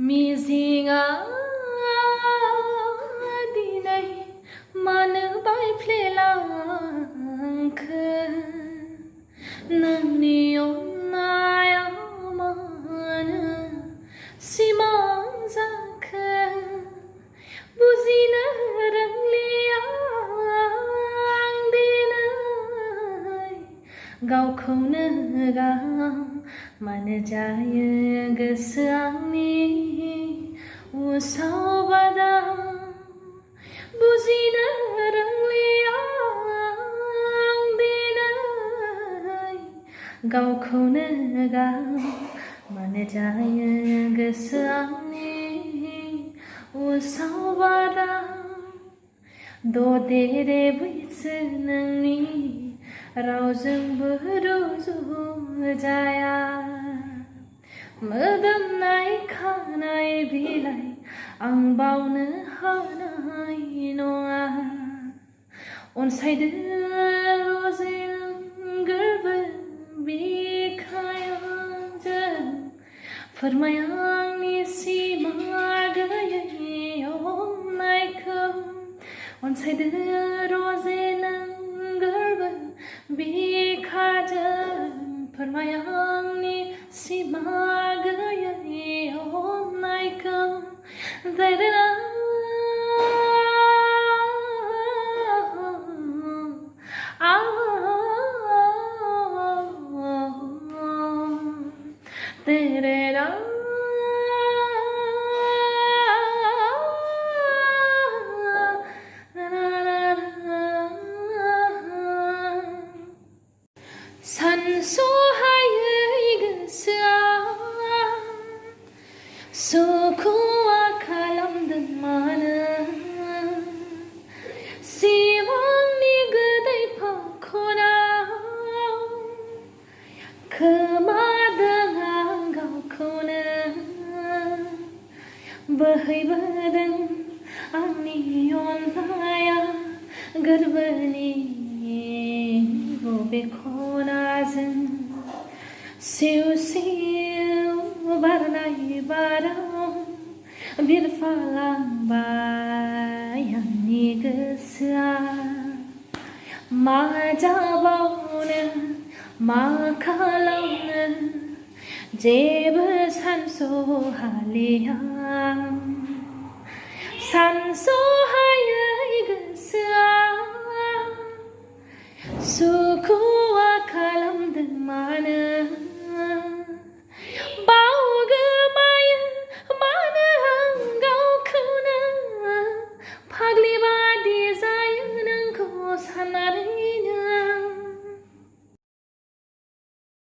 मिजिंआ दिनै मानो बायफ्लेलांखो नोंनि अननाया मानो सिमां जाखो बुजिनो रोंलिया आं दिनै गावखौनो गाव मानो जायो गोसो आंनि उसाव बादाव बुजिनो रोंलिया आं दिनै गावखौनो गाव मानो जायो गोसो आंनि उसाव बादाव ददेरे बैसो नोंनि रावजोंबो रुजुजाया मोदोमनाय खानाय बिलाइ आं बावनो हानाय नङा अनसायदो रजे नों गोरबो बिखायावजों फोरमाय आंनि सिमा गैयै अननायखौ अनसायदो रजे नों गोरबो बिखाजों फोरमाय आंनि सिमा गैयै अननायखौ सानस'हायै गोसोआ सुखुआ खालामदों मानो सिमांनि गोदै फाखनाव खोमादों आं गावखौनो बोहैबोदों आंनि अननाया गोरबोनि बबे खनाजों सिउ सिउ बारनाय बाराव बिरफालांबाय आंनि गोसोआ मा जाबावनो मा खालामनो जेबो सानस'हालिया सानस'हायै गोसोआ सुखुआ खालामदों मानो